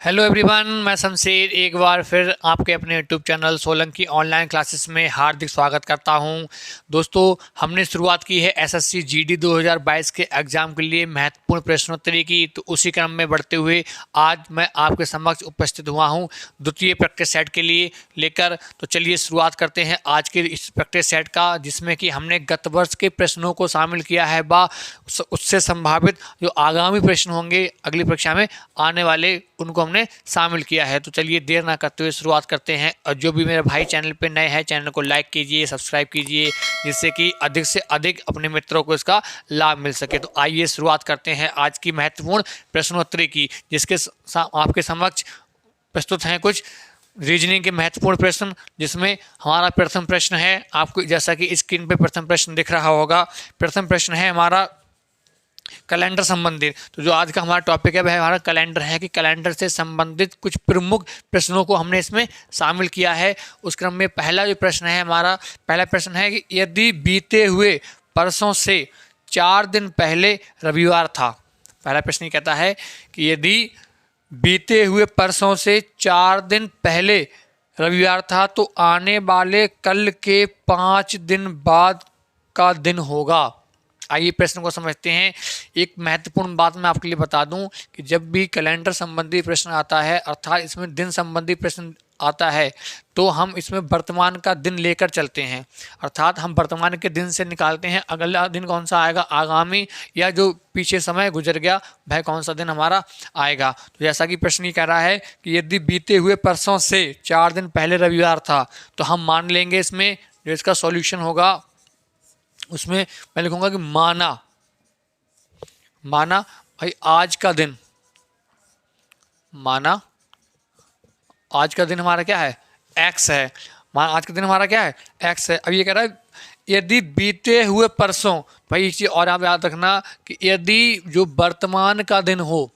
Hello everyone, मैं शमशेर एक बार फिर आपके अपने YouTube channel Solanki online classes में हार्दिक स्वागत करता हूं। दोस्तों, हमने शुरुआत की है एसएससी जीडी 2022 के एग्ज़ाम के लिए महत्वपूर्ण प्रश्नोत्तरी की। तो उसी क्रम में बढ़ते हुए आज मैं आपके समक्ष उपस्थित हुआ हूं द्वितीय प्रैक्टिस सेट के लिए लेकर। तो चलिए शुरुआत करते हैं आज के इस प्रैक्टिस सेट का, जिसमें कि हमने गत वर्ष के प्रश्नों को शामिल किया है उससे संभावित जो आगामी प्रश्न होंगे अगली परीक्षा में आने वाले उनको हमने शामिल किया है। तो चलिए देर ना करते हुए शुरुआत करते हैं। और जो भी मेरे भाई चैनल पे नए हैं, चैनल को लाइक कीजिए, सब्सक्राइब कीजिए, जिससे कि अधिक से अधिक अपने मित्रों को इसका लाभ मिल सके। तो आइए शुरुआत करते हैं आज की महत्वपूर्ण प्रश्नोत्तरी की, जिसके आपके समक्ष प्रस्तुत हैं कुछ रीजनिंग के महत्वपूर्ण प्रश्न। जिसमें हमारा प्रथम प्रश्न है, आपको जैसा कि स्क्रीन पे प्रथम प्रश्न दिख रहा होगा, प्रथम प्रश्न है हमारा कैलेंडर संबंधित। तो जो आज का हमारा टॉपिक है वह हमारा कैलेंडर है कि कैलेंडर से संबंधित कुछ प्रमुख प्रश्नों को हमने इसमें शामिल किया है। उस क्रम में पहला जो प्रश्न है हमारा, पहला प्रश्न है कि यदि बीते हुए परसों से 4 दिन पहले रविवार था। पहला प्रश्न ये कहता है कि यदि बीते हुए परसों से 4 दिन पहले रविवार था तो आने वाले कल के 5 दिन बाद का दिन होगा। आइए प्रश्न को समझते हैं। एक महत्वपूर्ण बात मैं आपके लिए बता दूं कि जब भी कैलेंडर संबंधी प्रश्न आता है, अर्थात इसमें दिन संबंधी प्रश्न आता है, तो हम इसमें वर्तमान का दिन लेकर चलते हैं। अर्थात हम वर्तमान के दिन से निकालते हैं अगला दिन कौन सा आएगा, आगामी या जो पीछे समय गुजर गया वह कौन सा दिन हमारा आएगा। तो जैसा कि प्रश्न ये कह रहा है कि यदि बीते हुए परसों से 4 दिन पहले रविवार था, तो हम मान लेंगे इसमें जो इसका सॉल्यूशन होगा उसमें मैं लिखूंगा कि माना भाई आज का दिन, माना आज का दिन हमारा क्या है, एक्स है। माना आज का दिन हमारा क्या है, एक्स है। अब ये कह रहा है यदि बीते हुए परसों, भाई एक चीज और आप याद रखना कि यदि जो वर्तमान का दिन हो,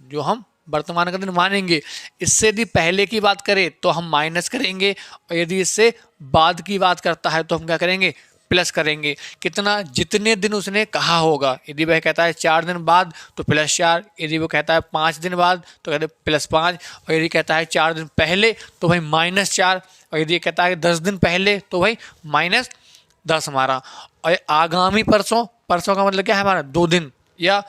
जो हम वर्तमान का दिन मानेंगे, इससे यदि पहले की बात करें तो हम माइनस करेंगे, और यदि इससे बाद की बात करता है तो हम क्या करेंगे, प्लस करेंगे। कितना, जितने दिन उसने कहा होगा। यदि वह कहता है 4 दिन बाद तो +4, यदि वो कहता है 5 दिन बाद तो कहते +5, और यदि कहता है 4 दिन पहले तो भाई -4, और यदि कहता है 10 दिन पहले तो भाई -10 हमारा। और आगामी परसों, परसों का मतलब क्या है हमारा 2 दिन, या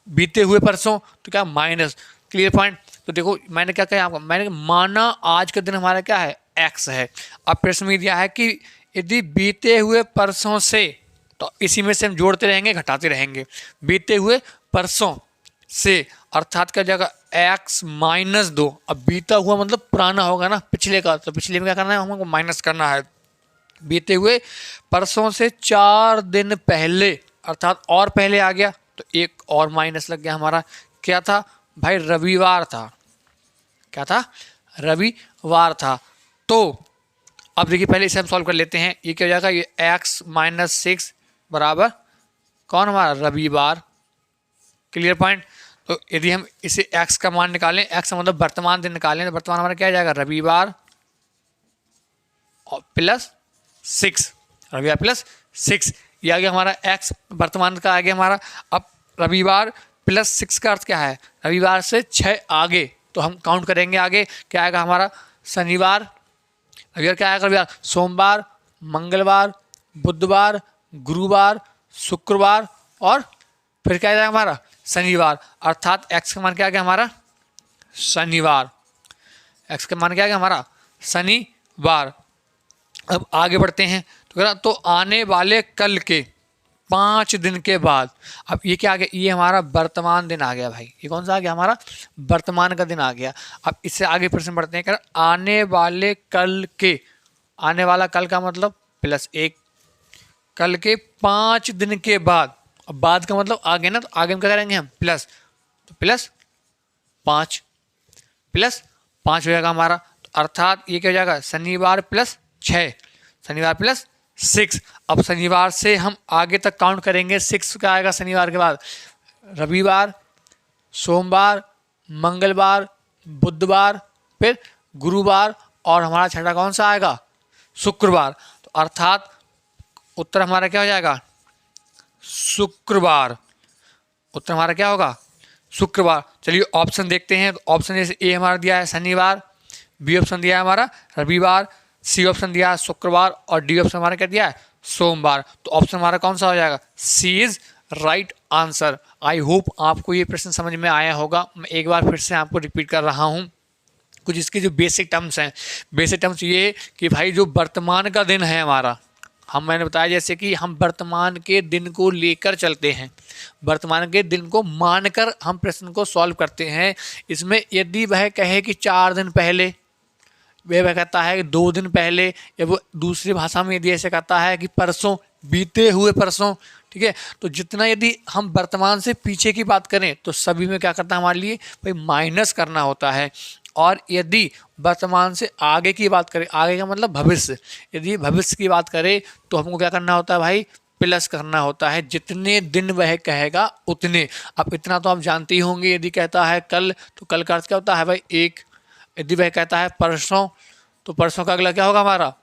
बीते हुए परसों तो क्या माइनस। Clear point. तो देखो मैंने क्या कहा आपको, मैंने माना आज का दिन हमारा क्या है, एक्स है। अब प्रश्न में दिया है कि यदि बीते हुए परसों से, तो इसी में से हम जोड़ते रहेंगे घटाते रहेंगे। बीते हुए परसों से अर्थात क्या जाएगा x-2। अब बीता हुआ मतलब पुराना होगा ना, पिछले का, तो पिछले में क्या करना है, हमको माइनस करना है। बीते हुए परसों से 4 दिन पहले अर्थात और पहले आ गया तो एक और माइनस लग गया हमारा। क्या था भाई, रविवार था। क्या था, रविवार था। तो अब देखिए पहले इसे हम सॉल्व कर लेते हैं। ये क्या हो जाएगा, ये x-6 बराबर कौन हमारा, रविवार। Clear point. तो यदि हम इसे x का मान निकालें, x का मतलब वर्तमान दिन निकालें, तो वर्तमान हमारा क्या जाएगा, रविवार और +6, रविवार +6। ये आ गया हमारा x वर्तमान का आ गया हमारा। अब रविवार +6 का अर्थ क्या है, रविवार से 6 आगे, तो हम काउंट करेंगे आगे। क्या आएगा हमारा, शनिवार, रविवार क्या आएगा, रविवार, सोमवार, मंगलवार, बुधवार, गुरुवार, शुक्रवार, और फिर क्या आएगा हमारा, शनिवार। अर्थात x का मान क्या आ गया हमारा, शनिवार। x का मान क्या आ गया हमारा, शनिवार। अब आगे बढ़ते हैं। तो आने वाले कल के 5 दिन के बाद, अब ये क्या आ गया, ये हमारा वर्तमान दिन आ गया भाई। ये कौन सा आ गया हमारा, वर्तमान का दिन आ गया। अब इससे आगे प्रश्न बढ़ते हैं। आने वाले कल के, आने वाला कल का मतलब +1, कल के 5 दिन के बाद। अब बाद का मतलब आगे ना, तो आगे हम क्या करेंगे हम प्लस, तो +5, +5 हो जाएगा हमारा। तो अर्थात ये क्या हो जाएगा, शनिवार +6, शनिवार +6। अब शनिवार से हम आगे तक काउंट करेंगे। 6 का आएगा शनिवार के बाद, रविवार, सोमवार, मंगलवार, बुधवार, फिर गुरुवार, और हमारा छठा कौन सा आएगा, शुक्रवार। तो अर्थात उत्तर हमारा क्या हो जाएगा, शुक्रवार। उत्तर हमारा क्या होगा, शुक्रवार। चलिए ऑप्शन देखते हैं। तो ऑप्शन जैसे ए हमारा दिया है शनिवार, बी ऑप्शन दिया है हमारा रविवार, सी ऑप्शन दिया है शुक्रवार और डी ऑप्शन हमारा क्या दिया है सोमवार। तो ऑप्शन हमारा कौन सा हो जाएगा, C is right answer. I hope आपको ये प्रश्न समझ में आया होगा। मैं एक बार फिर से आपको रिपीट कर रहा हूँ कुछ इसके जो बेसिक टर्म्स हैं। बेसिक टर्म्स ये कि भाई जो वर्तमान का दिन है हमारा, मैंने बताया जैसे कि हम वर्तमान के दिन को लेकर चलते हैं, वर्तमान के दिन को मानकर हम प्रश्न को सॉल्व करते हैं। इसमें यदि वह कहे कि 4 दिन पहले, वह कहता है कि 2 दिन पहले, या वो दूसरी भाषा में यदि ऐसे कहता है कि परसों, बीते हुए परसों, ठीक है। तो जितना यदि हम वर्तमान से पीछे की बात करें तो सभी में क्या करता है हमारे लिए भाई माइनस करना होता है। और यदि वर्तमान से आगे की बात करें, आगे का मतलब भविष्य, यदि भविष्य की बात करें तो हमको क्या करना होता है भाई प्लस करना होता है, जितने दिन वह कहेगा उतने। अब इतना तो आप जानते ही होंगे, यदि कहता है कल तो कल का अर्थ क्या होता है भाई 1, यदि वह कहता है परसों तो परसों का अगला क्या होगा हमारा,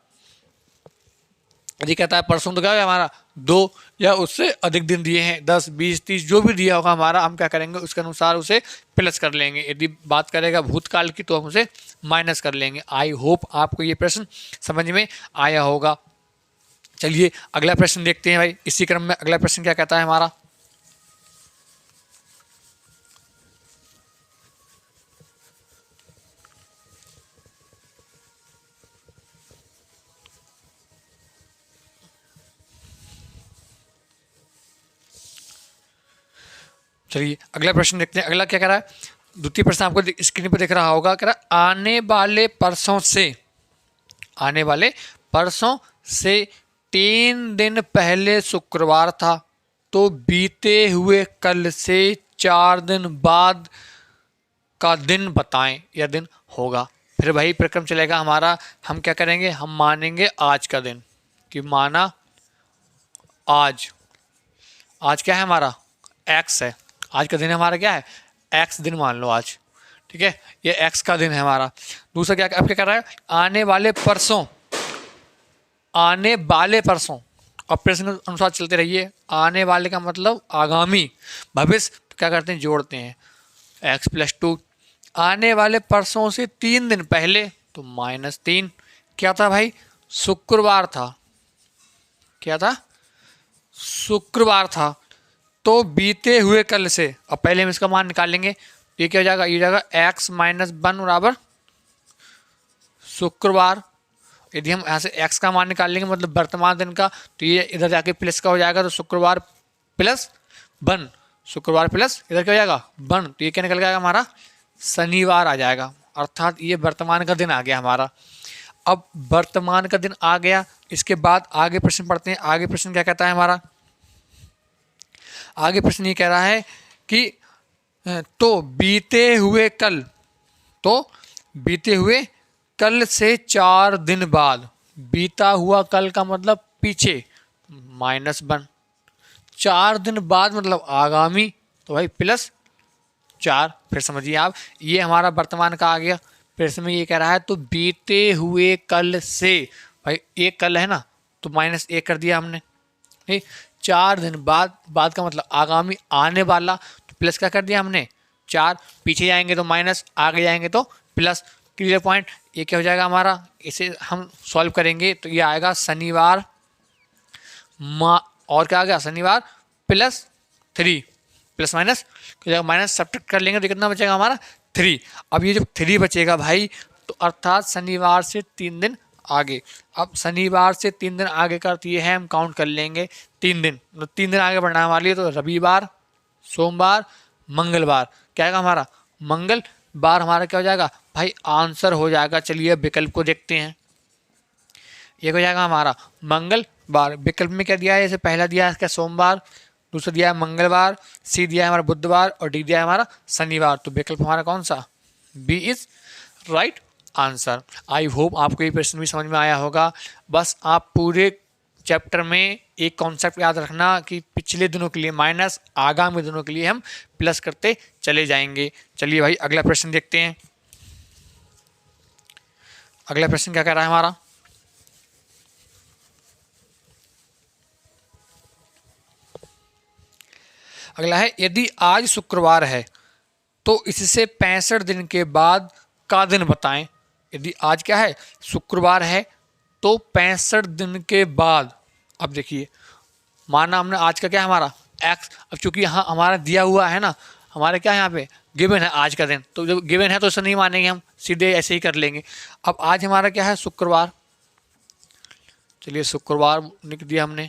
यदि कहता है परसों तो क्या होगा हमारा 2, या उससे अधिक दिन दिए हैं 10, 20, 30 जो भी दिया होगा हमारा, हम क्या करेंगे उसके अनुसार उसे प्लस कर लेंगे। यदि बात करेगा भूतकाल की तो हम उसे माइनस कर लेंगे। आई होप आपको ये प्रश्न समझ में आया होगा। चलिए अगला प्रश्न देखते हैं भाई। इसी क्रम में अगला प्रश्न क्या कहता है हमारा, चलिए अगला प्रश्न देखते हैं। अगला क्या कह रहा है, द्वितीय प्रश्न आपको स्क्रीन पर दिख रहा होगा। कह रहा है आने वाले परसों से, आने वाले परसों से 3 दिन पहले शुक्रवार था, तो बीते हुए कल से 4 दिन बाद का दिन बताएं या दिन होगा। फिर वही प्रक्रम चलेगा हमारा। हम क्या करेंगे, हम मानेंगे आज का दिन, कि माना आज, आज क्या है हमारा एक्स है, आज का दिन हमारा क्या है एक्स दिन मान लो आज, ठीक है, ये एक्स का दिन है हमारा। दूसरा क्या अब क्या कर रहा है, आने वाले परसों, आने वाले परसों, और प्रश्न के अनुसार चलते रहिए। आने वाले का मतलब आगामी, भविष्य तो क्या करते हैं जोड़ते हैं x+2। आने वाले परसों से 3 दिन पहले तो -3, क्या था भाई शुक्रवार था, क्या था शुक्रवार था। तो बीते हुए कल से, अब पहले हम इसका मान निकालेंगे, ये क्या हो जाएगा, ये जाएगा x - 1 बराबर शुक्रवार। यदि हम यहाँ से x का मान निकाल लेंगे मतलब वर्तमान दिन का, तो ये इधर जाके प्लस का हो जाएगा, तो शुक्रवार प्लस 1, शुक्रवार प्लस इधर क्या हो जाएगा 1, तो ये क्या निकल जाएगा हमारा शनिवार आ जाएगा। अर्थात ये वर्तमान का दिन आ गया हमारा। अब वर्तमान का दिन आ गया, इसके बाद आगे प्रश्न पढ़ते हैं। आगे प्रश्न क्या कहता है हमारा, आगे प्रश्न ये कह रहा है कि तो बीते हुए कल, तो बीते हुए कल से 4 दिन बाद, बीता हुआ कल का मतलब पीछे -1, 4 दिन बाद मतलब आगामी, तो भाई +4। फिर समझिए आप, ये हमारा वर्तमान का आ गया। फिर इसमें ये कह रहा है तो बीते हुए कल से, भाई एक कल है ना तो -1 कर दिया हमने, ठीक। 4 दिन बाद, बाद का मतलब आगामी, आने वाला, तो प्लस क्या कर दिया हमने 4, पीछे जाएंगे तो माइनस, आगे जाएंगे तो प्लस। Clear point. ये क्या हो जाएगा हमारा, इसे हम सॉल्व करेंगे तो ये आएगा शनिवार और क्या आ गया शनिवार +3, प्लस माइनस माइनस सब्ट्रैक्ट कर लेंगे तो कितना बचेगा हमारा 3। अब ये जो 3 बचेगा भाई, तो अर्थात शनिवार से 3 दिन आगे। अब शनिवार से 3 दिन आगे का अर्थ ये है, हम काउंट कर लेंगे 3 दिन, तो 3 दिन आगे बढ़ना हमारे लिए, तो रविवार, सोमवार, मंगलवार, क्या आएगा हमारा मंगलवार हमारा क्या हो जाएगा भाई आंसर हो जाएगा। चलिए विकल्प को देखते हैं। ये हो जाएगा हमारा मंगलवार। विकल्प में क्या दिया है, जैसे पहला दिया है क्या सोमवार, दूसरा दिया है मंगलवार, सी दिया है हमारा बुधवार और डी दिया है हमारा शनिवार। तो विकल्प हमारा कौन सा, B is right answer. I hope आपको ये प्रश्न भी समझ में आया होगा। बस आप पूरे चैप्टर में एक कॉन्सेप्ट याद रखना कि पिछले दिनों के लिए माइनस, आगामी दिनों के लिए हम प्लस करते चले जाएंगे। चलिए भाई अगला प्रश्न देखते हैं। अगला प्रश्न क्या कह रहा है हमारा, अगला है यदि आज शुक्रवार है तो इससे 65 दिन के बाद का दिन बताएं। यदि आज क्या है, शुक्रवार है, तो 65 दिन के बाद, अब देखिए माना हमने आज का क्या है हमारा एक्स, अब चूंकि यहाँ हमारा दिया हुआ है ना, हमारे क्या है यहाँ पे गिवन है आज का दिन, तो जब गिवन है तो इसे नहीं मानेंगे, हम सीधे ऐसे ही कर लेंगे। अब आज हमारा क्या है, शुक्रवार, चलिए शुक्रवार लिख दिया हमने,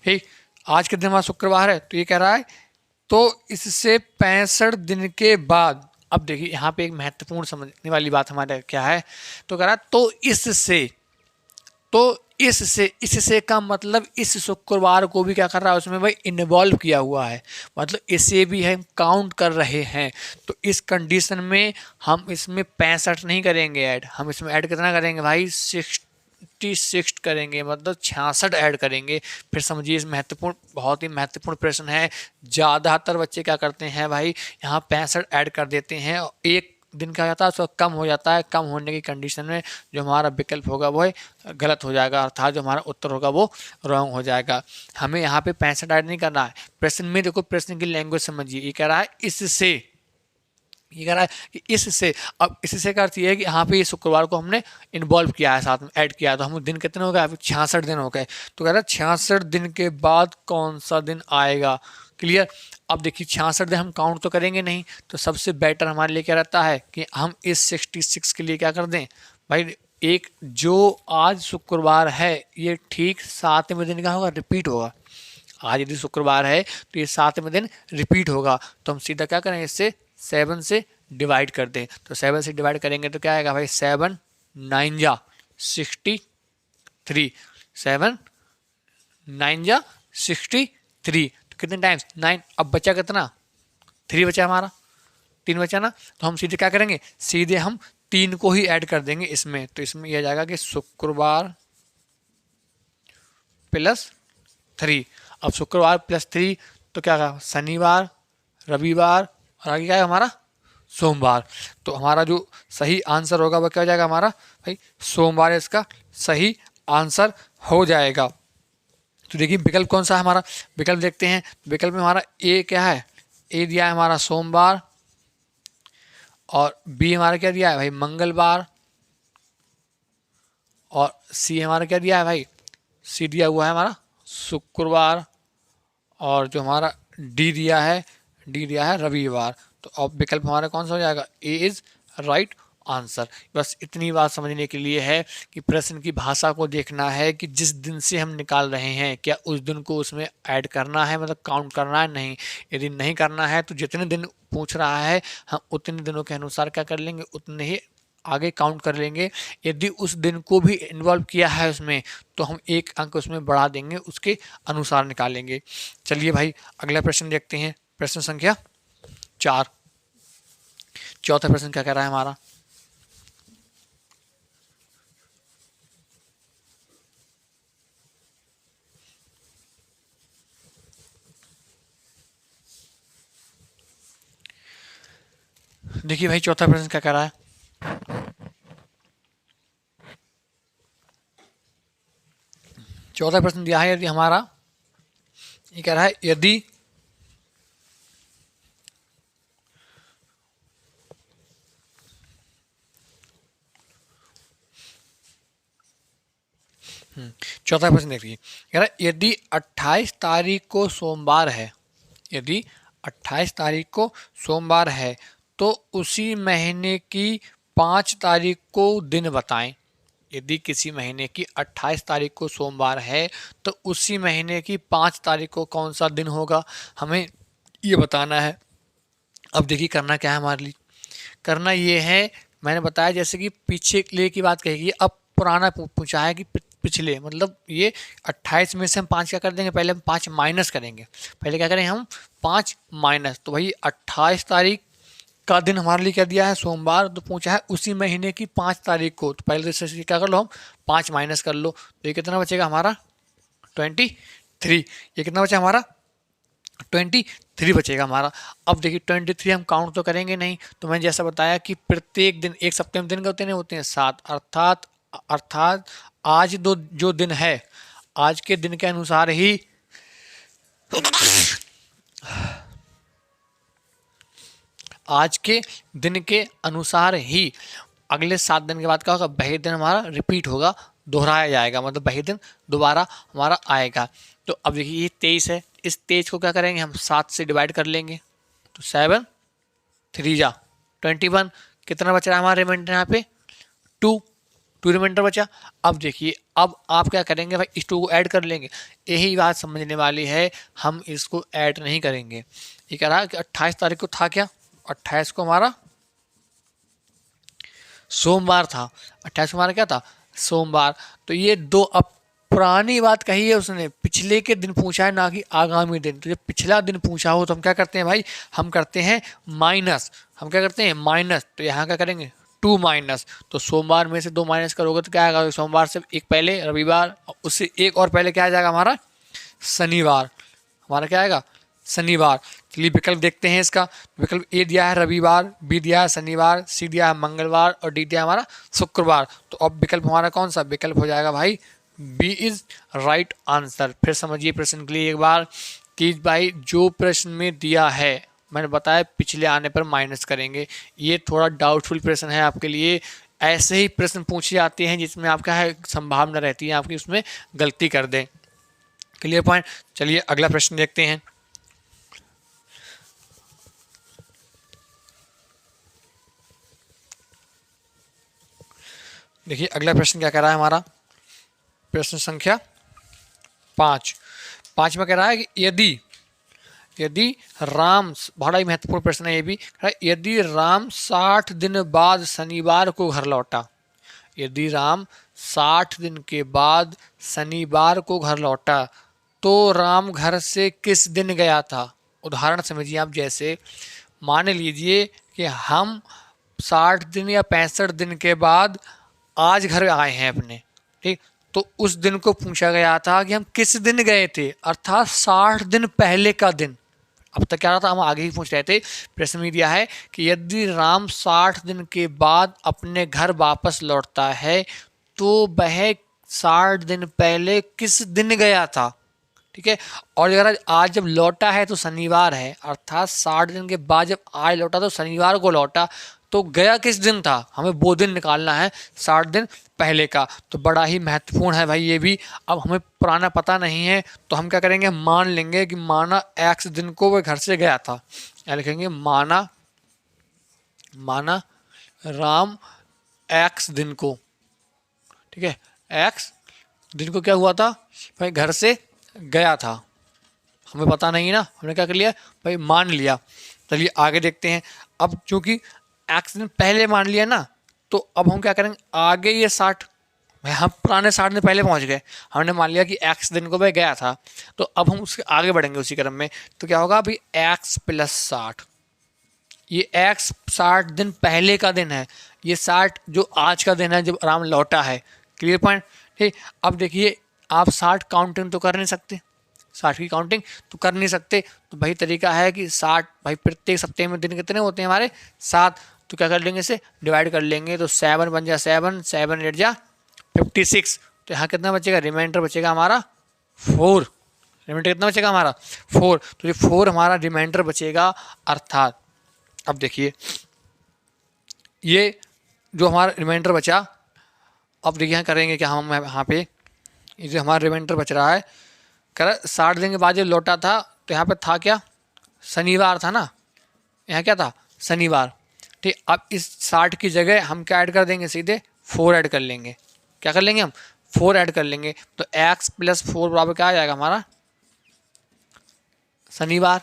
ठीक। आज के दिन हमारा शुक्रवार है, तो ये कह रहा है तो इससे 65 दिन के बाद, अब देखिए यहाँ पे एक महत्वपूर्ण समझने वाली बात हमारे क्या है, तो कह रहा है इससे का मतलब इस शुक्रवार को भी क्या कर रहा है, उसमें भाई इन्वॉल्व किया हुआ है, मतलब इसे भी हम काउंट कर रहे हैं। तो इस कंडीशन में हम इसमें 65 नहीं करेंगे ऐड, हम इसमें ऐड कितना करेंगे भाई, 66 करेंगे, मतलब 66 ऐड करेंगे। फिर समझिए इस महत्वपूर्ण, बहुत ही महत्वपूर्ण प्रश्न है। ज़्यादातर बच्चे क्या करते हैं भाई, यहाँ 65 ऐड कर देते हैं, एक दिन क्या हो जाता है उसका कम हो जाता है, कम होने की कंडीशन में जो हमारा विकल्प होगा वो गलत हो जाएगा, अर्थात जो हमारा उत्तर होगा वो रॉन्ग हो जाएगा। हमें यहाँ पे 65 ऐड नहीं करना है। प्रश्न में देखो, प्रश्न की लैंग्वेज समझिए, ये कह रहा है इससे, ये कह रहा है कि इससे, अब इससे का अर्थ ये है कि यहाँ पे ये शुक्रवार को हमने इन्वॉल्व किया है, साथ में ऐड किया है, तो हम दिन कितने हो गए, अभी 66 दिन हो गए। तो कह रहा है 66 दिन के बाद कौन सा दिन आएगा, क्लियर। अब देखिए 66 दिन हम काउंट तो करेंगे नहीं, तो सबसे बेटर हमारे लिए क्या रहता है कि हम इस 66 के लिए क्या कर दें भाई, एक जो आज शुक्रवार है ये ठीक 7वें दिन का होगा, रिपीट होगा। आज यदि शुक्रवार है तो ये 7वें दिन रिपीट होगा, तो हम सीधा क्या करें, इससे 7 से डिवाइड कर दें। तो 7 से डिवाइड करेंगे तो क्या आएगा भाई, 7 9 जा 63, 7 9 जा 63, तो कितने टाइम्स 9। अब बचा कितना, 3 बचा हमारा, 3 बचा ना, तो हम सीधे क्या करेंगे, सीधे हम 3 को ही ऐड कर देंगे इसमें। तो इसमें यह जाएगा कि शुक्रवार प्लस 3। अब शुक्रवार प्लस 3 तो क्या होगा, शनिवार, रविवार और आगे क्या है हमारा, सोमवार। तो हमारा जो सही आंसर होगा वह क्या हो जाएगा हमारा भाई, सोमवार इसका सही आंसर हो जाएगा। तो देखिए विकल्प कौन सा है हमारा, विकल्प देखते हैं। विकल्प में हमारा ए क्या है, ए दिया है हमारा सोमवार, और बी हमारा क्या दिया है भाई, मंगलवार, और सी हमारा क्या दिया है भाई, सी दिया हुआ है हमारा शुक्रवार, और जो हमारा डी दिया है, डी दिया है रविवार। तो अब विकल्प हमारा कौन सा हो जाएगा, ए इज राइट आंसर। बस इतनी बात समझने के लिए है कि प्रश्न की भाषा को देखना है कि जिस दिन से हम निकाल रहे हैं क्या उस दिन को उसमें ऐड करना है, मतलब काउंट करना है, नहीं। यदि नहीं करना है तो जितने दिन पूछ रहा है हम उतने दिनों के अनुसार क्या कर लेंगे, उतने ही आगे काउंट कर लेंगे। यदि उस दिन को भी इन्वॉल्व किया है उसमें तो हम एक अंक उसमें बढ़ा देंगे, उसके अनुसार निकालेंगे। चलिए भाई अगला प्रश्न देखते हैं, प्रश्न संख्या 4। चौथा प्रश्न क्या कह रहा है हमारा, देखिए भाई चौथा प्रश्न क्या कह रहा है, चौथा प्रश्न दिया है यदि हमारा, ये कह रहा है यदि चौथा प्रश्न देखिए, कह रहा है यदि 28 तारीख को सोमवार है, यदि 28 तारीख को सोमवार है तो उसी महीने की 5 तारीख को दिन बताएं। यदि किसी महीने की 28 तारीख को सोमवार है तो उसी महीने की 5 तारीख को कौन सा दिन होगा, हमें ये बताना है। अब देखिए करना क्या है हमारे लिए, करना ये है, मैंने बताया जैसे कि पीछे ले की बात कहेगी, अब पुराना पूछा है कि पिछले, मतलब ये 28 में से हम 5 क्या कर देंगे, पहले हम 5 माइनस करेंगे, पहले क्या करें हम 5 माइनस। तो भाई 28 तारीख का दिन हमारे लिए क्या दिया है, सोमवार, तो पूछा है उसी महीने की 5 तारीख को, तो पहले से क्या कर लो हम 5 माइनस कर लो, तो ये कितना बचेगा हमारा 23। ये कितना बचा हमारा 23 बचेगा हमारा। अब देखिए 23 हम काउंट तो करेंगे नहीं, तो मैंने जैसा बताया कि प्रत्येक दिन एक सप्ताह में दिन कितने होते हैं 7, अर्थात आज दो जो दिन है आज के दिन के अनुसार ही आज के दिन के अनुसार ही अगले 7 दिन के बाद क्या होगा, वही दिन हमारा रिपीट होगा, दोहराया जाएगा, मतलब वही दिन दोबारा हमारा आएगा। तो अब देखिए ये 23 है, इस 23 को क्या करेंगे हम 7 से डिवाइड कर लेंगे, तो 7 3 जा 21, कितना बच रहा है हमारा रिमाइंडर यहाँ पे 2 रिमाइंडर बचा। अब देखिए अब आप क्या करेंगे भाई, इस 2 को ऐड कर लेंगे, यही बात समझने वाली है, हम इसको ऐड नहीं करेंगे। ये कह रहा है कि 28 तारीख को था क्या, 28 को हमारा सोमवार था, 28 को हमारा क्या था सोमवार। तो ये दो, अब पुरानी बात कही है उसने, पिछले के दिन पूछा है ना कि आगामी दिन, तो जब पिछला दिन पूछा हो तो हम क्या करते हैं भाई, हम करते हैं माइनस, हम क्या करते हैं माइनस, तो यहाँ क्या करेंगे 2 माइनस, तो सोमवार में से 2 माइनस करोगे तो क्या आएगा, सोमवार से एक पहले रविवार, उससे एक और पहले क्या आ जाएगा हमारा शनिवार, हमारा क्या आएगा शनिवार। चलिए विकल्प देखते हैं इसका, विकल्प ए दिया है रविवार, बी दिया है शनिवार, सी दिया है मंगलवार और डी दिया है हमारा शुक्रवार। तो अब विकल्प हमारा कौन सा विकल्प हो जाएगा भाई, बी इज राइट आंसर। फिर समझिए प्रश्न के लिए एक बार कि भाई जो प्रश्न में दिया है, मैंने बताया पिछले आने पर माइनस करेंगे, ये थोड़ा डाउटफुल प्रश्न है आपके लिए, ऐसे ही प्रश्न पूछे जाते हैं जिसमें आपका है संभावना रहती है आपकी उसमें गलती कर दें। Clear point. चलिए अगला प्रश्न देखते हैं। देखिए अगला प्रश्न क्या कह रहा है हमारा, प्रश्न संख्या 5 में कह रहा है कि यदि राम, बड़ा ही महत्वपूर्ण प्रश्न है ये भी, यदि राम 60 दिन बाद शनिवार को घर लौटा, यदि राम 60 दिन के बाद शनिवार को घर लौटा तो राम घर से किस दिन गया था। उदाहरण समझिए आप, जैसे मान लीजिए कि हम 60 दिन या 65 दिन के बाद आज घर आए हैं अपने, ठीक, तो उस दिन को पूछा गया था कि हम किस दिन गए थे, अर्थात 60 दिन पहले का दिन। अब तक क्या रहा था, हम आगे ही पूछ रहे थे, प्रश्न में दिया है कि यदि राम 60 दिन के बाद अपने घर वापस लौटता है तो वह 60 दिन पहले किस दिन गया था, ठीक है। और अगर आज जब लौटा है तो शनिवार है, अर्थात 60 दिन के बाद जब आज लौटा तो शनिवार को लौटा, तो गया किस दिन था, हमें वो दिन निकालना है 60 दिन पहले का। तो बड़ा ही महत्वपूर्ण है भाई ये भी। अब हमें पुराना पता नहीं है तो हम क्या करेंगे, मान लेंगे कि माना एक्स दिन को वह घर से गया था, या लिखेंगे माना राम एक्स दिन को, ठीक है, एक्स दिन को क्या हुआ था भाई, घर से गया था, हमें पता नहीं ना, हमने क्या कर लिया भाई मान लिया। चलिए आगे देखते हैं। अब चूंकि एक्स दिन पहले मान लिया ना, तो अब हम क्या करेंगे, आगे ये 60, हम पुराने 60 दिन पहले पहुंच गए, हमने मान लिया कि एक्स दिन को वह गया था, तो अब हम उसके आगे बढ़ेंगे उसी क्रम में। तो क्या होगा अभी एक्स प्लस 60, ये एक्स 60 दिन पहले का दिन है, ये 60 जो आज का दिन है जब राम लौटा है। Clear point. ठीक, अब देखिए आप 60 काउंटिंग तो कर नहीं सकते, 60 की काउंटिंग तो कर नहीं सकते, तो वही तरीका है कि 60 भाई प्रत्येक सप्ताह में दिन कितने होते हैं हमारे 7, तो क्या कर लेंगे इसे डिवाइड कर लेंगे, तो 7 बन जा 7, 7 8 जा 56, तो यहाँ कितना बचेगा, रिमाइंडर बचेगा हमारा 4, रिमाइंडर कितना बचेगा हमारा 4, तो ये 4 हमारा रिमाइंडर बचेगा। अर्थात अब देखिए ये जो हमारा रिमाइंडर बचा, अब देखिए यहाँ करेंगे क्या हम, यहाँ पे ये जो हमारा रिमाइंडर बच रहा है, कर 60 दिन के बाद जब लौटा था तो यहाँ पे था क्या, शनिवार था ना, यहाँ क्या था शनिवार। ठीक, अब इस 60 की जगह हम क्या ऐड कर देंगे, सीधे 4 ऐड कर लेंगे। क्या कर लेंगे हम 4 ऐड कर लेंगे, तो x प्लस 4 बराबर क्या आ जाएगा हमारा शनिवार।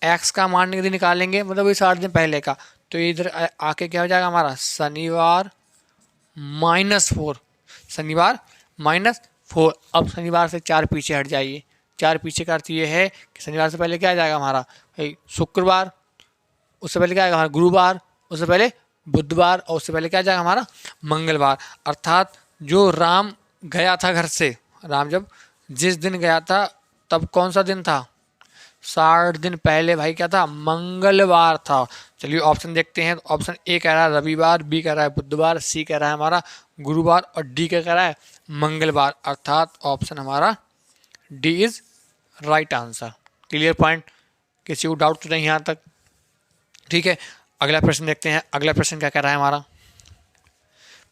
x का मान यदि निकालेंगे मतलब ये 60 दिन पहले का, तो इधर आके क्या हो जाएगा हमारा शनिवार -4, शनिवार -4। अब शनिवार से 4 पीछे हट जाइए, 4 पीछे का अर्थ ये है कि शनिवार से पहले क्या आ जाएगा हमारा शुक्रवार, उससे पहले क्या आएगा हमारा गुरुवार, उससे पहले बुधवार, और उससे पहले क्या आ जाएगा हमारा मंगलवार। अर्थात जो राम गया था घर से, राम जब जिस दिन गया था तब कौन सा दिन था, 60 दिन पहले भाई क्या था, मंगलवार था। चलिए ऑप्शन देखते हैं, तो ऑप्शन ए कह रहा है रविवार, बी कह रहा है बुधवार, सी कह रहा है हमारा गुरुवार और डी क्या कह रहा है मंगलवार। अर्थात ऑप्शन हमारा D is right answer. Clear point, किसी को डाउट तो नहीं यहाँ तक। ठीक है, अगला प्रश्न देखते हैं। अगला प्रश्न क्या कह रहा है हमारा,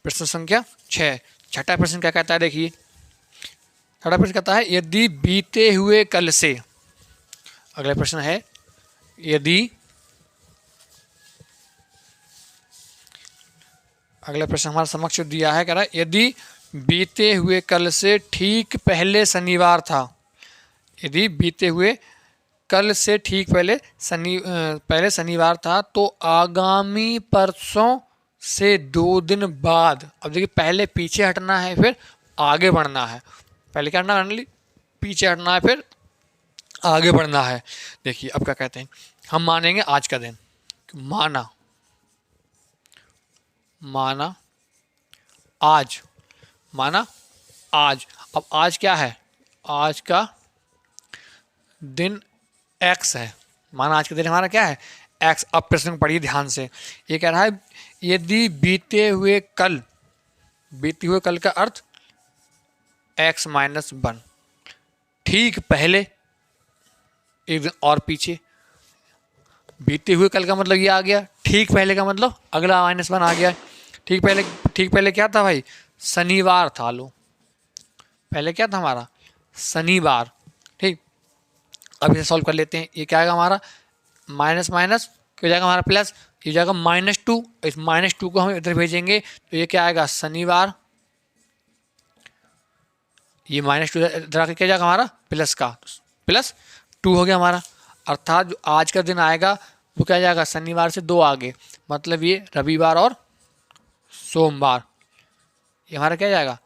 प्रश्न संख्या 6। छठा प्रश्न क्या कहता है, देखिए छठा प्रश्न कहता है यदि बीते हुए कल से, अगला प्रश्न है यदि, अगला प्रश्न हमारा समक्ष दिया है, कह रहा है यदि बीते हुए कल से ठीक पहले शनिवार था, यदि बीते हुए कल से ठीक पहले शनिवार था तो आगामी परसों से 2 दिन बाद, अब देखिए पहले पीछे हटना है फिर आगे बढ़ना है, पहले क्या हटना है, पीछे हटना है फिर आगे बढ़ना है। देखिए अब क्या कहते हैं, हम मानेंगे आज का दिन, माना आज, माना आज। अब आज क्या है, आज का दिन x है, माना आज का दिन हमारा क्या है x। अब प्रश्न पढ़िए ध्यान से, ये कह रहा है यदि बीते हुए कल का अर्थ x-1, ठीक पहले एक दिन और पीछे, बीते हुए कल का मतलब ये आ गया, ठीक पहले का मतलब अगला -1 आ गया। ठीक पहले क्या था भाई, शनिवार था, लो पहले क्या था हमारा, शनिवार। ठीक, अब इसे सॉल्व कर लेते हैं। ये क्या आएगा हमारा, माइनस माइनस क्या हो जाएगा हमारा प्लस, ये जाएगा -2, इस -2 को हम इधर भेजेंगे तो ये क्या आएगा शनिवार, ये -2 इधर आके क्या जाएगा हमारा प्लस का +2 हो गया हमारा। अर्थात जो आज का दिन आएगा वो क्या जाएगा शनिवार से 2 आगे, मतलब ये रविवार और सोमवार, ये हमारा क्या जाएगा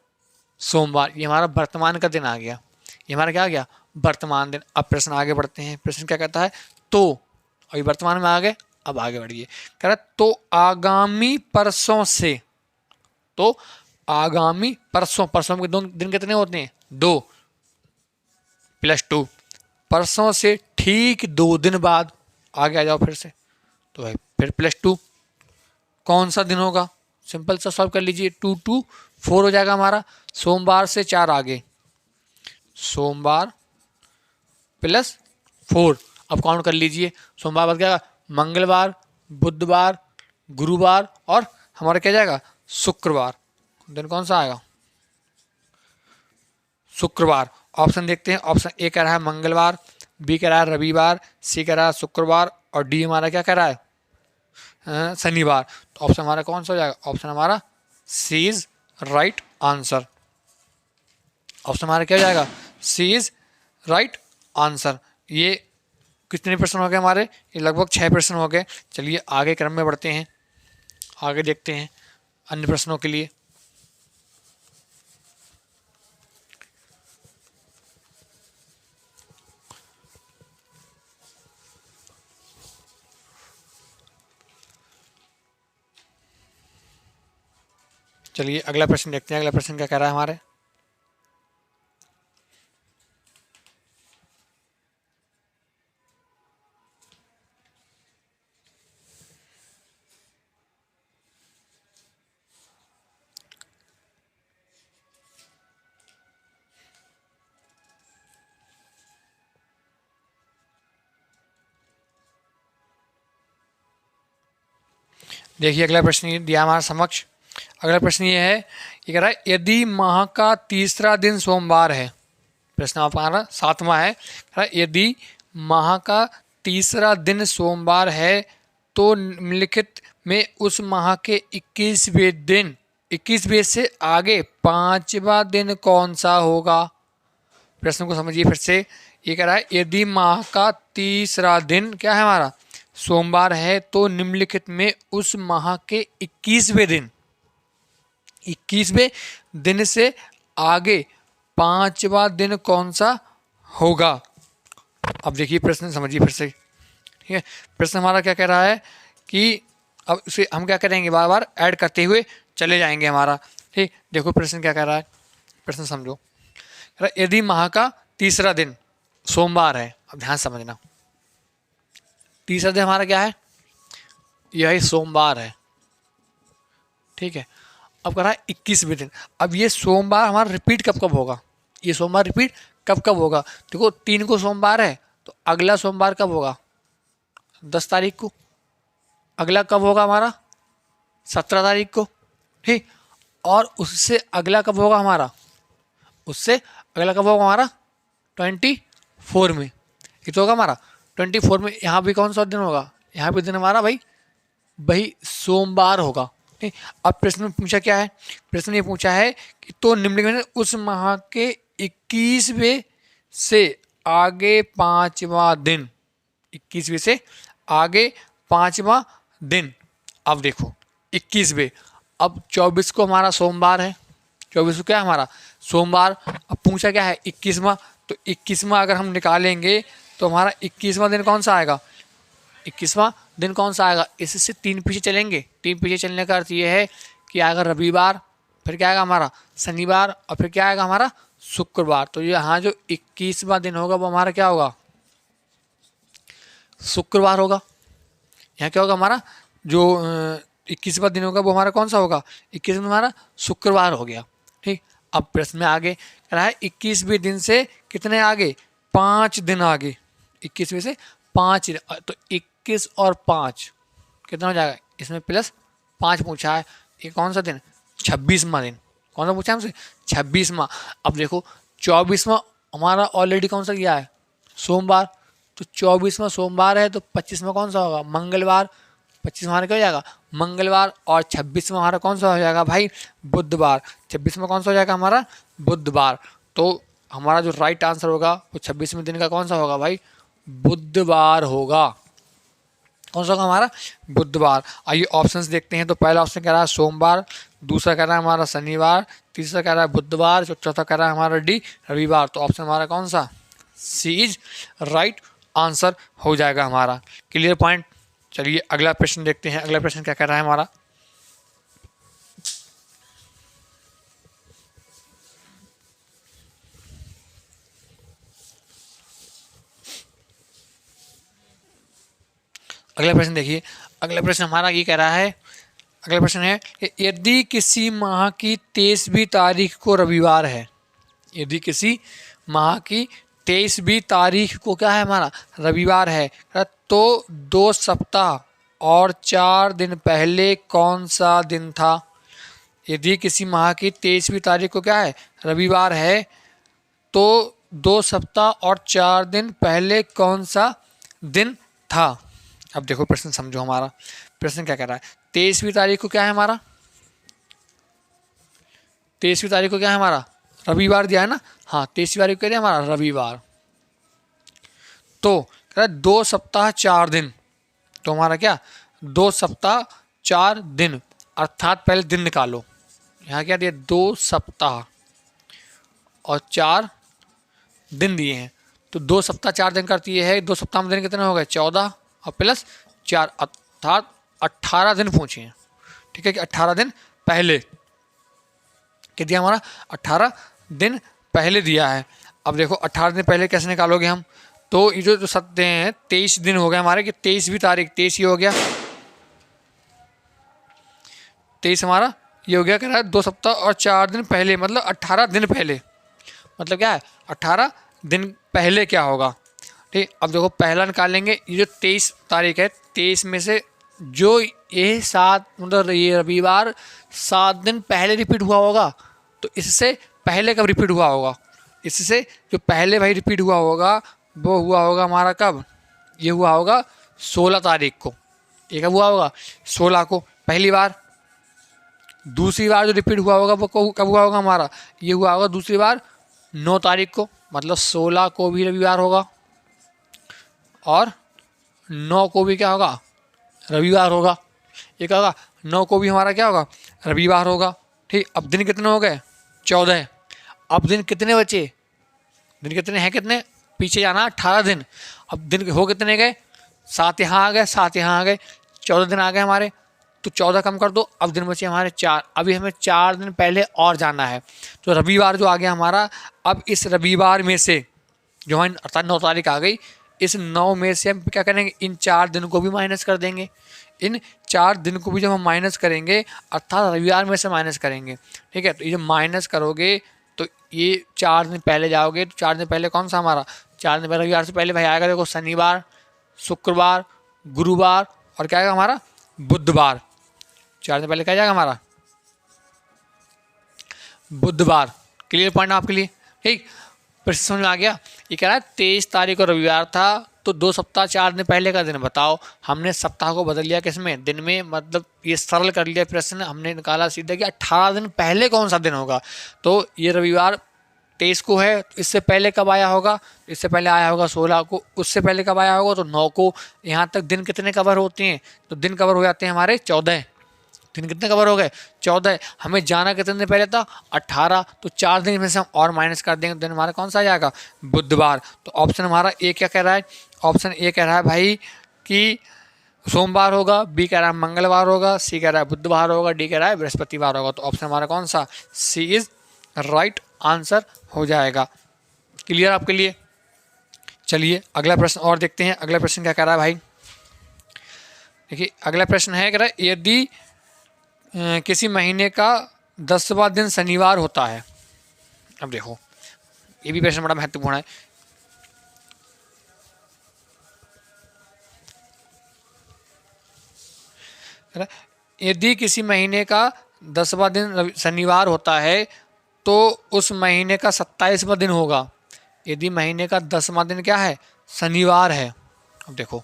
सोमवार, ये हमारा वर्तमान का दिन आ गया, ये हमारा क्या आ गया वर्तमान दिन। अब प्रश्न आगे बढ़ते हैं, प्रश्न क्या कहता है, तो अभी वर्तमान में आ गए, अब आगे बढ़िए, कह रहा तो आगामी परसों से, तो आगामी परसों के 2 दिन कितने होते हैं 2 +2, परसों से ठीक 2 दिन बाद, आगे आ जाओ फिर से, तो भाई फिर +2, कौन सा दिन होगा, सिंपल सा सॉल्व कर लीजिए, 2 2 4 हो जाएगा हमारा, सोमवार से 4 आगे, सोमवार +4, अब काउंट कर लीजिए, सोमवार बाद क्या, मंगलवार, बुधवार, गुरुवार और हमारा क्या जाएगा शुक्रवार, दिन कौन सा आएगा शुक्रवार। ऑप्शन देखते हैं, ऑप्शन ए कह रहा है मंगलवार, बी कह रहा है रविवार, सी कह रहा है शुक्रवार और डी हमारा क्या कह रहा है शनिवार। तो ऑप्शन हमारा कौन सा हो जाएगा, ऑप्शन हमारा सी इज राइट आंसर, ऑप्शन हमारा क्या हो जाएगा सी इज राइट आंसर। ये कितने प्रश्न हो गए हमारे, ये लगभग 6 प्रश्न हो गए। चलिए आगे क्रम में बढ़ते हैं, आगे देखते हैं अन्य प्रश्नों के लिए। चलिए अगला प्रश्न देखते हैं, अगला प्रश्न क्या कह रहा है हमारे, देखिए अगला प्रश्न ये दिया हमारे समक्ष। अगला प्रश्न ये है, ये कह रहा है यदि माह का तीसरा दिन सोमवार है, प्रश्न हमारा 7वां है, कह रहा है यदि माह का तीसरा दिन सोमवार है तो निम्नलिखित में उस माह के 21वें से आगे 5वां दिन कौन सा होगा। प्रश्न को समझिए फिर से, ये कह रहा है यदि माह का तीसरा दिन क्या है हमारा सोमवार है तो निम्नलिखित में उस माह के 21वें दिन से आगे 5वां दिन कौन सा होगा। अब देखिए प्रश्न समझिए फिर से, ठीक है। प्रश्न हमारा क्या कह रहा है कि अब इसे हम क्या करेंगे, बार बार ऐड करते हुए चले जाएंगे हमारा, ठीक। देखो प्रश्न क्या कह रहा है, प्रश्न समझो, यदि माह का तीसरा दिन सोमवार है, अब ध्यान समझना, तीसरा दिन हमारा क्या है, यही सोमवार है, ठीक है। अब कह रहा है 21वें दिन, अब ये सोमवार हमारा रिपीट कब कब होगा, ये सोमवार रिपीट कब कब होगा। देखो 3 को सोमवार है तो अगला सोमवार कब होगा 10 तारीख को, अगला कब होगा हमारा? 17 तारीख को, ठीक। और उससे अगला कब होगा हमारा? उससे अगला कब होगा हमारा? 24 में। ये तो होगा हमारा 24 में। यहाँ भी कौन सा दिन होगा? यहाँ भी दिन हमारा भाई सोमवार होगा, ठीक। अब प्रश्न में पूछा क्या है? प्रश्न ये पूछा है कि तो निम्नलिखित में उस माह के 21वें से आगे 5वां दिन, 21वें से आगे 5वां दिन। अब देखो 21वें, अब 24 को हमारा सोमवार है, 24 को क्या है हमारा? सोमवार। अब पूछा क्या है? 21वां। तो 21वां अगर हम निकालेंगे तो हमारा 21वां दिन कौन सा आएगा? 21वां दिन कौन सा आएगा? इससे 3 पीछे चलेंगे। 3 पीछे चलने का अर्थ ये है कि आएगा रविवार, फिर क्या आएगा हमारा? शनिवार, और फिर क्या आएगा हमारा? शुक्रवार। तो यहाँ जो 21वां दिन होगा वो हमारा क्या होगा? शुक्रवार होगा। यहाँ क्या होगा हमारा? जो 21वां दिन होगा वो हमारा कौन सा होगा? 21 में हमारा शुक्रवार हो गया, ठीक। अब प्रश्न में आगे कह रहा है 21वें दिन से कितने आगे? 5 दिन आगे। 21वें से 5 दिन, तो 21 और 5 कितना हो जाएगा? इसमें +5 पूछा है। ये कौन सा दिन? 26वां दिन। कौन सा पूछा है हमसे? 26वां। अब देखो 24वां हमारा ऑलरेडी कौन सा गया है? सोमवार। तो 24वां सोमवार है, तो 25वां कौन सा होगा? मंगलवार। 25वां हमारा क्या हो जाएगा? मंगलवार। और 26वां हमारा कौन सा हो जाएगा भाई? बुधवार। 26वां कौन सा हो जाएगा हमारा? बुधवार। तो हमारा जो राइट आंसर होगा वो 26वें दिन का कौन सा होगा भाई? बुधवार होगा। कौन सा होगा हमारा? बुधवार। आइए ऑप्शंस देखते हैं। तो पहला ऑप्शन कह रहा है सोमवार, दूसरा कह रहा है हमारा शनिवार, तीसरा कह रहा है बुधवार, चौथा कह रहा है हमारा डी रविवार। तो ऑप्शन हमारा कौन सा? सी इज राइट आंसर हो जाएगा हमारा। Clear point. चलिए अगला प्रश्न देखते हैं। अगला प्रश्न क्या कह रहा है हमारा? अगला प्रश्न देखिए। अगला प्रश्न हमारा ये कह रहा है, अगला प्रश्न है कि यदि किसी माह की 23वीं तारीख को रविवार है, यदि किसी माह की 23वीं तारीख को क्या है हमारा? रविवार है, तो 2 सप्ताह और 4 दिन पहले कौन सा दिन था? यदि किसी माह की 23वीं तारीख को क्या है? रविवार है, तो 2 सप्ताह और 4 दिन पहले कौन सा दिन था? अब देखो प्रश्न समझो हमारा। प्रश्न क्या कह रहा है? 23वीं तारीख को क्या है हमारा? 23वीं तारीख को क्या है हमारा? रविवार दिया है ना। हाँ, 23वीं तारीख को क्या दिया हमारा? रविवार। तो कह रहा है 2 सप्ताह 4 दिन। तो हमारा क्या? 2 सप्ताह 4 दिन, अर्थात पहले दिन निकालो। यहाँ क्या दिया? 2 सप्ताह और 4 दिन दिए हैं। तो 2 सप्ताह 4 दिन करती है। 2 सप्ताह में दिन कितने हो गए? 14 और +4, अर्थात 18 दिन पूछे हैं, ठीक है। कि 18 दिन पहले क्या दिया हमारा? 18 दिन पहले दिया है। अब देखो 18 दिन पहले कैसे निकालोगे हम? तो ये जो सत्य हैं 23 दिन हो गए हमारे, कि 23वीं तारीख, 23 ये हो गया, 23 हमारा ये हो गया। कह रहा है 2 सप्ताह और 4 दिन पहले, मतलब 18 दिन पहले। मतलब क्या है? 18 दिन पहले क्या होगा, ठीक। अब देखो पहला निकालेंगे। ये जो 23 तारीख है, 23 में से जो ये 7, मतलब ये रविवार 7 दिन पहले रिपीट हुआ होगा, तो इससे पहले कब रिपीट हुआ होगा? इससे जो पहले भाई रिपीट हुआ होगा वो हुआ होगा हमारा कब? ये हुआ होगा 16 तारीख को। ये कब हुआ होगा? 16 को पहली बार। दूसरी बार जो रिपीट हुआ होगा वो कब हुआ होगा हमारा? ये हुआ होगा दूसरी बार 9 तारीख को। मतलब 16 को भी रविवार होगा और 9 को भी क्या होगा? रविवार होगा। ये क्या होगा? 9 को भी हमारा क्या होगा? रविवार होगा, ठीक। अब दिन कितने हो गए? 14। अब दिन कितने बचे? दिन कितने हैं? कितने पीछे जाना? 18 दिन। अब दिन हो कितने गए? 7 यहाँ आ गए, 7 यहाँ आ गए, 14 दिन आ गए हमारे। तो 14 कम कर दो, अब दिन बचे हमारे 4। अभी हमें 4 दिन पहले और जाना है। तो रविवार जो आ गया हमारा, अब इस रविवार में से जो है अर्थात 9 तारीख आ गई, इस 9 में से हम क्या करेंगे? इन 4 दिन को भी माइनस कर देंगे। इन 4 दिन को भी जब हम माइनस करेंगे, अर्थात रविवार में से माइनस करेंगे, ठीक है। तो ये जब माइनस करोगे तो ये 4 दिन पहले जाओगे, तो 4 दिन पहले कौन सा हमारा? 4 दिन पहले रविवार से पहले भाई आएगा देखो शनिवार, शुक्रवार, गुरुवार और क्या आएगा हमारा? बुधवार। 4 दिन पहले क्या जाएगा हमारा? बुधवार। क्लियर पॉइंट आपके लिए? ठीक, प्रश्न समझ में आ गया? ये कह रहा है 23 तारीख को रविवार था, तो 2 सप्ताह 4 दिन पहले का दिन बताओ। हमने सप्ताह को बदल लिया किसमें? दिन में, मतलब ये सरल कर लिया प्रश्न। हमने निकाला सीधा कि 18 दिन पहले कौन सा दिन होगा। तो ये रविवार 23 को है, तो इससे पहले कब आया होगा? इससे पहले आया होगा 16 को, उससे पहले कब आया होगा? तो 9 को। यहाँ तक दिन कितने कवर होते हैं? तो दिन कवर हो जाते हैं हमारे 14। दिन कितने कवर हो गए? 14। हमें जाना कितने दिन पहले था? 18। तो 4 दिन में से हम और माइनस कर देंगे, दिन हमारा कौन सा आ जाएगा? बुधवार। तो ऑप्शन हमारा ए क्या कह रहा है? ऑप्शन ए कह रहा है भाई कि सोमवार होगा, बी कह रहा है मंगलवार होगा, सी कह रहा है बुधवार होगा, डी कह रहा है बृहस्पतिवार होगा। तो ऑप्शन हमारा कौन सा? सी इज राइट आंसर हो जाएगा। क्लियर आपके लिए? चलिए अगला प्रश्न और देखते हैं। अगला प्रश्न क्या कह रहा है भाई? देखिए अगला प्रश्न है, कह रहा है यदि किसी महीने का 10वां दिन शनिवार होता है। अब देखो ये भी प्रश्न बड़ा महत्वपूर्ण है। यदि किसी महीने का 10वां दिन शनिवार होता है तो उस महीने का 27वां दिन होगा। यदि महीने का 10वां दिन क्या है? शनिवार है। अब देखो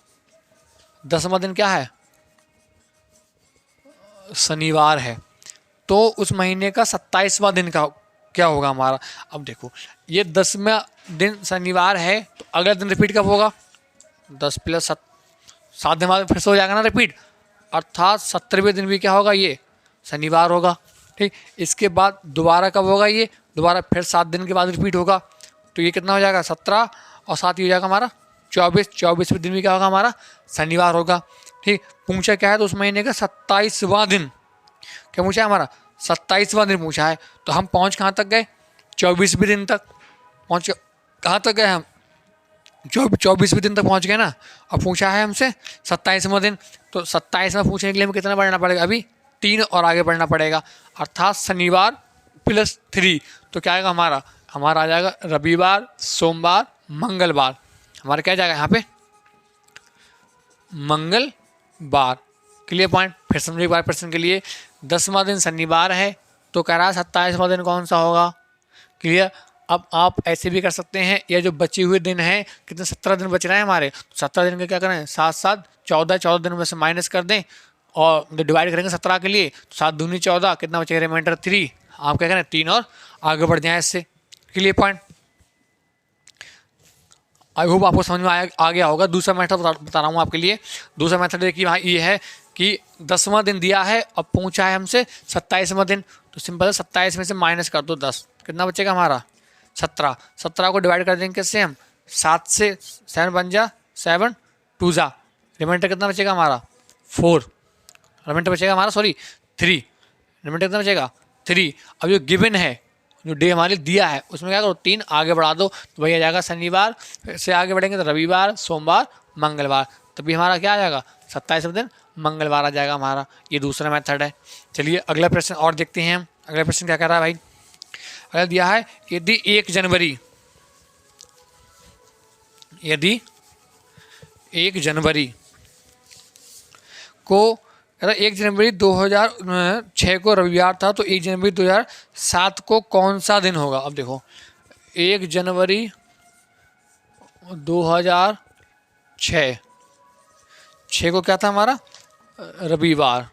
10वां दिन क्या है? शनिवार है, तो उस महीने का 27वां दिन का क्या होगा हमारा? अब देखो ये 10वां दिन शनिवार है, तो अगला दिन रिपीट कब होगा? 10 + 7 दिन बाद फिर से हो जाएगा ना रिपीट, अर्थात 17वें दिन भी क्या होगा? ये शनिवार होगा। ठीक, इसके बाद दोबारा कब होगा? ये दोबारा फिर 7 दिन के बाद रिपीट होगा। तो ये कितना हो जाएगा? 17 और 7 ही हो जाएगा हमारा 24। 24वें दिन भी क्या होगा हमारा? शनिवार होगा। ठीक, पूछा क्या है? तो उस महीने का 27वां दिन। क्या पूछा है हमारा? 27वां दिन पूछा है। तो हम पहुँच कहाँ तक गए? 24वें दिन तक पहुँच। कहाँ तक गए हम? 24वें दिन तक पहुँच गए ना। अब पूछा है हमसे 27वां दिन, तो 27वां पूछने के लिए हमें कितना बढ़ना पड़ेगा? अभी 3 और आगे बढ़ना पड़ेगा, अर्थात शनिवार +3। तो क्या आएगा हमारा? हमारा आ जाएगा रविवार, सोमवार, मंगलवार। हमारा क्या जाएगा यहाँ पे? मंगलवार। Clear point? फिर समझो एक बार प्रश्न के लिए। 10वां दिन शनिवार है, तो कह रहा है 27वां दिन कौन सा होगा? क्लियर? अब आप ऐसे भी कर सकते हैं, ये जो बचे हुए दिन हैं, कितने 17 दिन बच रहे हैं हमारे, 17 दिन के क्या करें? 7 + 7 14। 14 दिन में से माइनस कर दें और डिवाइड करेंगे 17 के लिए, तो 7 दूनी 14, कितना बचेगा? रिमाइंडर 3। आप क्या करें? 3 और आगे बढ़ जाएँ इससे। Clear point? आई होप आपको समझ में आ गया होगा। दूसरा मेथड बता रहा हूँ आपके लिए। दूसरा मेथड देखिए भाई, ये है कि 10वां दिन दिया है, अब पूछा है हमसे 27वां दिन, तो सिंपल है 27 में से माइनस कर दो 10, कितना बचेगा हमारा? 17। 17 को डिवाइड कर देंगे किससे हम? 7 से। 7 बन जा 7 2 जा, रिमाइंडर कितना बचेगा हमारा? 4। रिमाइंडर बचेगा हमारा 3। रिमाइंडर कितना बचेगा? 3। अब जो गिवन है, जो डे हमारे दिया है, उसमें क्या करो? 3 आगे बढ़ा दो, तो वही आ जाएगा शनिवार। फिर से आगे बढ़ेंगे तो रविवार, सोमवार, मंगलवार, तभी हमारा क्या आ जाएगा? 27वें दिन मंगलवार आ जाएगा हमारा। ये दूसरा मेथड है। चलिए अगला प्रश्न और देखते हैं हम। अगला प्रश्न क्या कर रहा है भाई? अगला दिया है यदि 1 जनवरी को, 1 जनवरी 2006 को रविवार था, तो 1 जनवरी 2007 को कौन सा दिन होगा? अब देखो 1 जनवरी 2006 को क्या था हमारा? रविवार।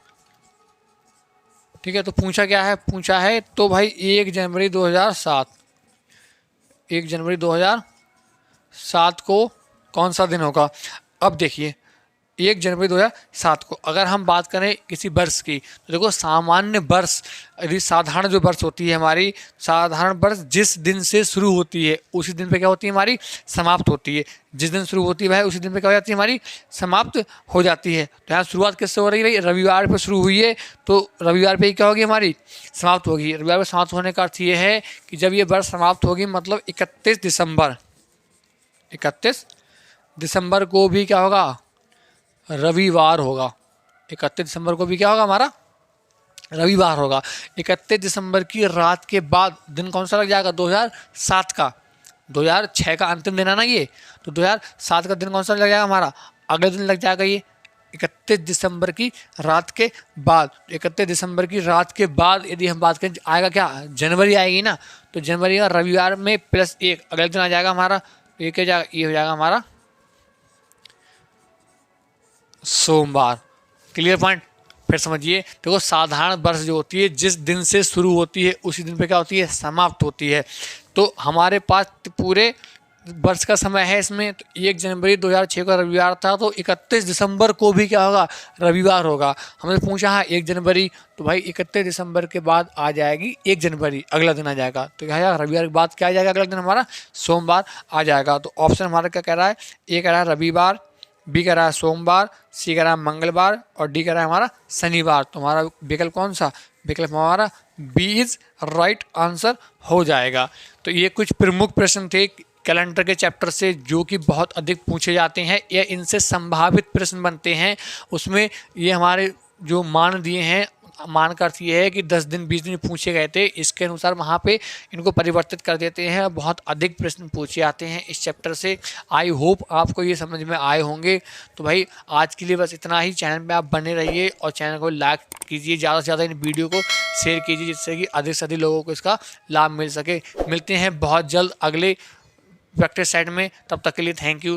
ठीक है, तो पूछा क्या है? पूछा है तो भाई 1 जनवरी 2007, 1 जनवरी 2007 को कौन सा दिन होगा? अब देखिए 1 जनवरी 2007 को अगर हम बात करें किसी वर्ष की, तो देखो सामान्य वर्ष, यदि साधारण जो वर्ष होती है हमारी, साधारण वर्ष जिस दिन से शुरू होती है उसी दिन पे क्या होती है हमारी? समाप्त होती है। जिस दिन शुरू होती है भाई उसी दिन पे क्या हो जाती है हमारी? समाप्त हो जाती है। तो यहाँ शुरुआत किससे हो रही है भाई? रविवार पर शुरू हुई है, तो रविवार पे ही क्या होगी हमारी? समाप्त होगी। रविवार पर समाप्त होने का अर्थ ये है कि जब ये वर्ष समाप्त होगी, मतलब 31 दिसंबर को भी क्या होगा? रविवार होगा। 31 दिसंबर को भी क्या होगा हमारा? रविवार होगा। 31 दिसंबर की रात के बाद दिन कौन सा लग जाएगा? 2007 का। 2006 का अंतिम दिन है ना ये, तो 2007 का दिन कौन सा लग जाएगा हमारा? अगले दिन लग जाएगा ये 31 दिसंबर की रात के बाद। 31 दिसंबर की रात के बाद यदि हम बात करें आएगा क्या, जनवरी आएगी ना, तो जनवरी का रविवार में +1 अगले दिन आ जाएगा हमारा, ये क्या जाएगा, ये हो जाएगा हमारा सोमवार। Clear point. फिर समझिए, देखो साधारण वर्ष जो होती है जिस दिन से शुरू होती है उसी दिन पे क्या होती है, समाप्त होती है। तो हमारे पास पूरे वर्ष का समय है इसमें, तो 1 जनवरी 2006 का रविवार था, तो 31 दिसंबर को भी क्या होगा, रविवार होगा। हमने पूछा है 1 जनवरी, तो भाई 31 दिसंबर के बाद आ जाएगी 1 जनवरी, अगला दिन आ जाएगा। तो क्या है, रविवार के बाद क्या आ जाएगा, अगला दिन हमारा सोमवार आ जाएगा। तो ऑप्शन हमारा क्या कह रहा है, ए कह रहा है रविवार, बी कह रहा है सोमवार, सी कह रहा है मंगलवार और डी कह रहा है हमारा शनिवार। तो हमारा विकल्प कौन सा, विकल्प हमारा बी इज राइट आंसर हो जाएगा। तो ये कुछ प्रमुख प्रश्न थे कैलेंडर के चैप्टर से जो कि बहुत अधिक पूछे जाते हैं या इनसे संभावित प्रश्न बनते हैं। उसमें ये हमारे जो मान दिए हैं, मान का अर्थ ये है कि 10 दिन 20 दिन पूछे गए थे, इसके अनुसार वहाँ पे इनको परिवर्तित कर देते हैं। बहुत अधिक प्रश्न पूछे जाते हैं इस चैप्टर से। आई होप आपको ये समझ में आए होंगे। तो भाई आज के लिए बस इतना ही। चैनल पे आप बने रहिए और चैनल को लाइक कीजिए, ज़्यादा से ज़्यादा इन वीडियो को शेयर कीजिए जिससे कि अधिक से अधिक लोगों को इसका लाभ मिल सके। मिलते हैं बहुत जल्द अगले प्रैक्टिस सेट में, तब तक के लिए थैंक यू।